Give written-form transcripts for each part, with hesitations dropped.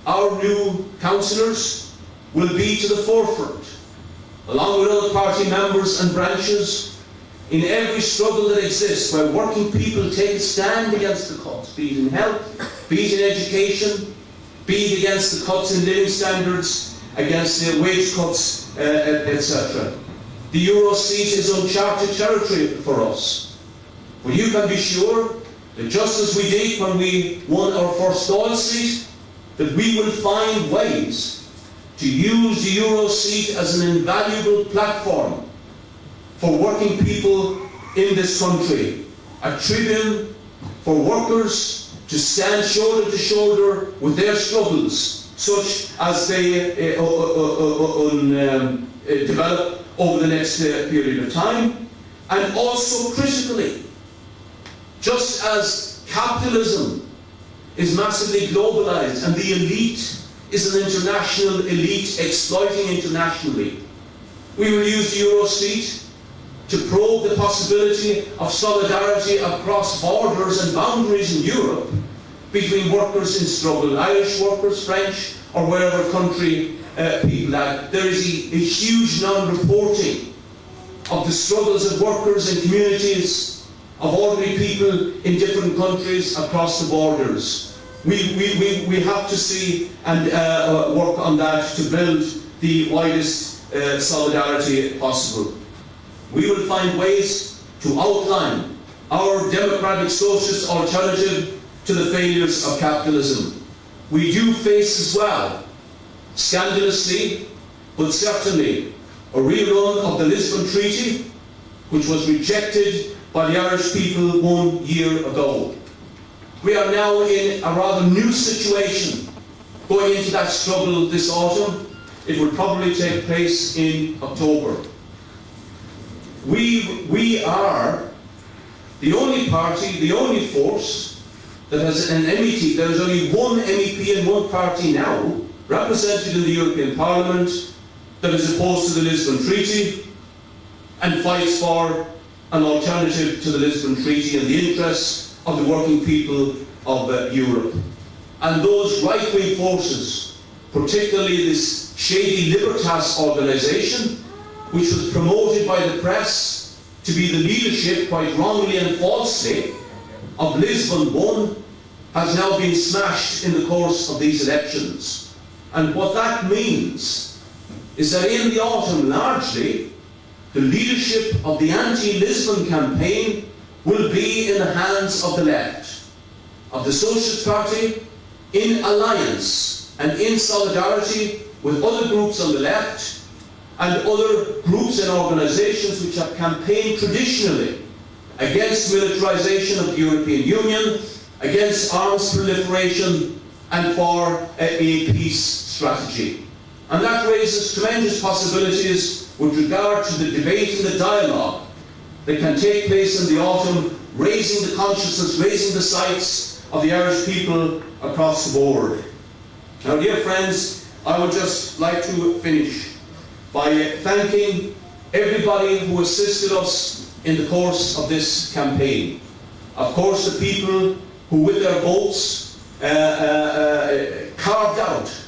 our new councillors will be to the forefront, along with other party members and branches, in every struggle that exists where working people take a stand against the cuts, be it in health, be it in education, be it against the cuts in living standards, against the wage cuts, etc. The Euro seat is uncharted territory for us. But you can be sure that just as we did when we won our first Dáil seat, that we will find ways to use the Euro seat as an invaluable platform for working people in this country, a tribune for workers to stand shoulder to shoulder with their struggles, such as they develop over the next period of time, and also critically, just as capitalism is massively globalized and the elite is an international elite exploiting internationally, we will use the Euro seat to probe the possibility of solidarity across borders and boundaries in Europe between workers in struggle, Irish workers, French, or wherever country people are. There is a huge non-reporting of the struggles of workers and communities, of ordinary people in different countries across the borders. We have to see and work on that to build the widest solidarity possible. We will find ways to outline our democratic socialist alternative to the failures of capitalism. We do face as well, scandalously, but certainly, a rerun of the Lisbon Treaty, which was rejected by the Irish people 1 year ago. We are now in a rather new situation going into that struggle this autumn. It will probably take place in October. We are the only party, the only force that has an MEP. There is only one MEP and one party now represented in the European Parliament that is opposed to the Lisbon Treaty and fights for an alternative to the Lisbon Treaty in the interests of the working people of Europe. And those right-wing forces, particularly this shady Libertas organisation, which was promoted by the press to be the leadership, quite wrongly and falsely, of Lisbon I, has now been smashed in the course of these elections. And what that means is that in the autumn, largely, the leadership of the anti-Lisbon campaign will be in the hands of the left, of the Socialist Party, in alliance and in solidarity with other groups on the left and other groups and organisations which have campaigned traditionally against militarisation of the European Union, against arms proliferation, and for a peace strategy. And that raises tremendous possibilities with regard to the debate and the dialogue that can take place in the autumn, raising the consciousness, raising the sights of the Irish people across the board. Now, dear friends, I would just like to finish by thanking everybody who assisted us in the course of this campaign. Of course, the people who with their votes carved out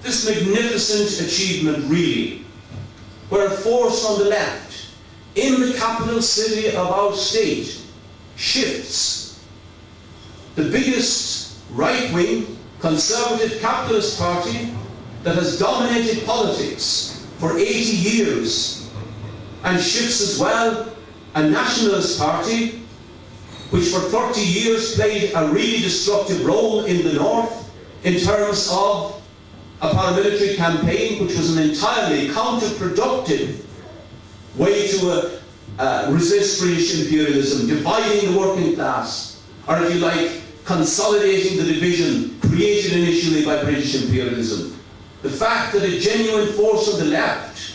this magnificent achievement, really, where a force on the left, in the capital city of our state, shifts the biggest right-wing conservative capitalist party that has dominated politics for 80 years, and shifts as well a nationalist party which for 30 years played a really destructive role in the north in terms of a paramilitary campaign which was an entirely counterproductive way to resist British imperialism, dividing the working class, or if you like, consolidating the division created initially by British imperialism. The fact that a genuine force on the left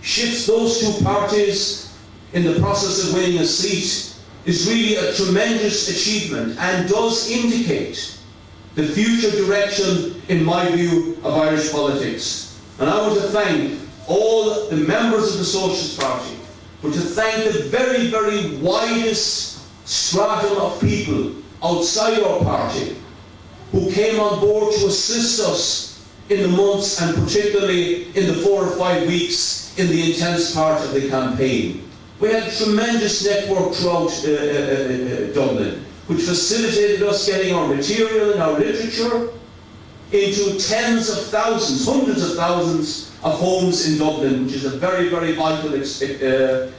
shifts those two parties in the process of winning a seat is really a tremendous achievement and does indicate the future direction, in my view, of Irish politics. And I want to thank all the members of the Socialist Party, but to thank the very, very widest stratum of people outside our party who came on board to assist us in the months and particularly in the 4 or 5 weeks in the intense part of the campaign. We had a tremendous network throughout Dublin, which facilitated us getting our material and our literature into tens of thousands, hundreds of thousands of homes in Dublin, which is a very, very vital initiative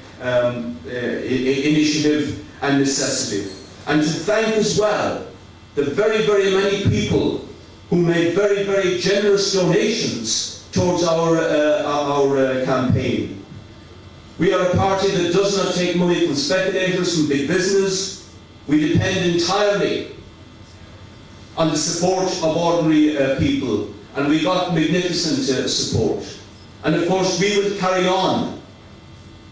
and necessity. And to thank as well the very, very many people who made very, very generous donations towards our campaign. We are a party that does not take money from speculators, from big business. We depend entirely on the support of ordinary people, and we got magnificent support. And of course we will carry on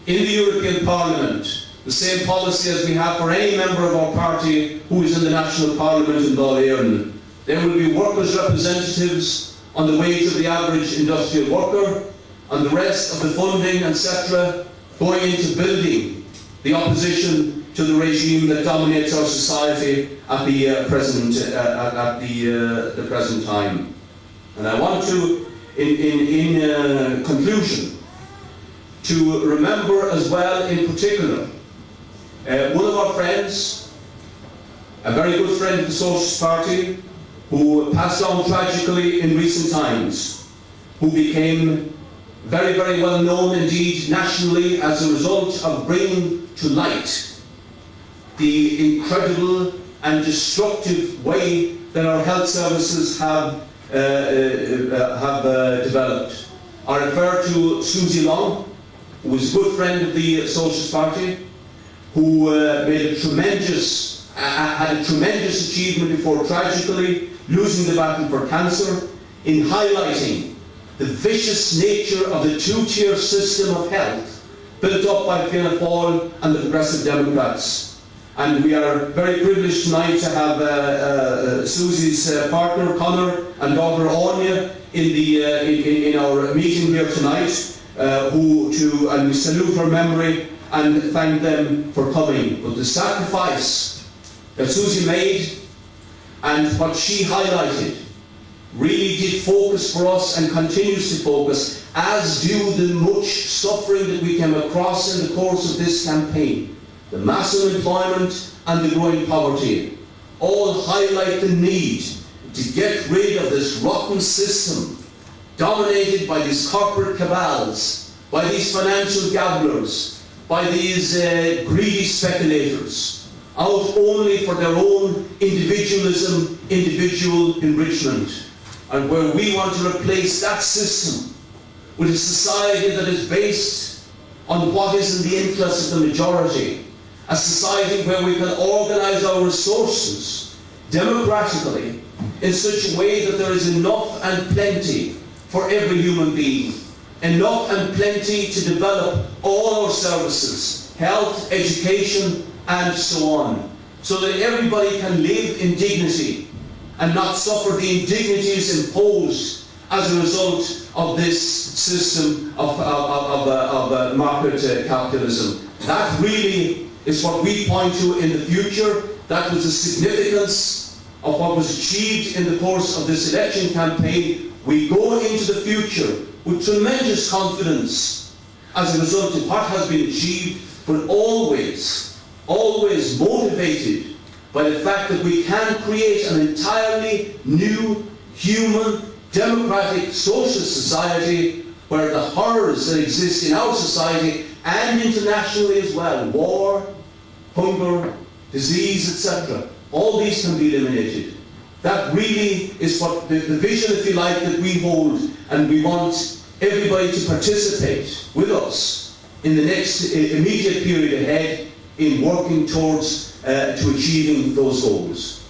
in the European Parliament the same policy as we have for any member of our party who is in the National Parliament in Dáil. There will be workers' representatives on the wage of the average industrial worker, on the rest of the funding, etc., going into building the opposition to the regime that dominates our society at the present time. And I want to, in conclusion, to remember as well, in particular, one of our friends, a very good friend of the Socialist Party, who passed on tragically in recent times, who became very, very well known indeed nationally as a result of bringing to light the incredible and destructive way that our health services have developed. I refer to Susie Long, who was a good friend of the Socialist Party, who had a tremendous achievement before tragically losing the battle for cancer, in highlighting the vicious nature of the two-tier system of health built up by Fianna Fáil and the Progressive Democrats. And we are very privileged tonight to have Susie's partner Conor and daughter Anya in our meeting here tonight, and we salute her memory and thank them for coming. But the sacrifice that Susie made and what she highlighted really did focus for us and continues to focus, as do the much suffering that we came across in the course of this campaign. The mass unemployment and the growing poverty all highlight the need to get rid of this rotten system dominated by these corporate cabals, by these financial gamblers, by these greedy speculators, out only for their own individualism, individual enrichment. And where we want to replace that system with a society that is based on what is in the interest of the majority, a society where we can organise our resources democratically in such a way that there is enough and plenty for every human being, enough and plenty to develop all our services, health, education, and so on, so that everybody can live in dignity and not suffer the indignities imposed as a result of this system of market capitalism. That really is what we point to in the future. That was the significance of what was achieved in the course of this election campaign. We go into the future with tremendous confidence as a result of what has been achieved, but always motivated by the fact that we can create an entirely new, human, democratic, socialist society where the horrors that exist in our society and internationally as well, war, hunger, disease, etc., all these can be eliminated. That really is what the vision, if you like, that we hold, and we want everybody to participate with us in the next immediate period ahead in working towards to achieving those goals.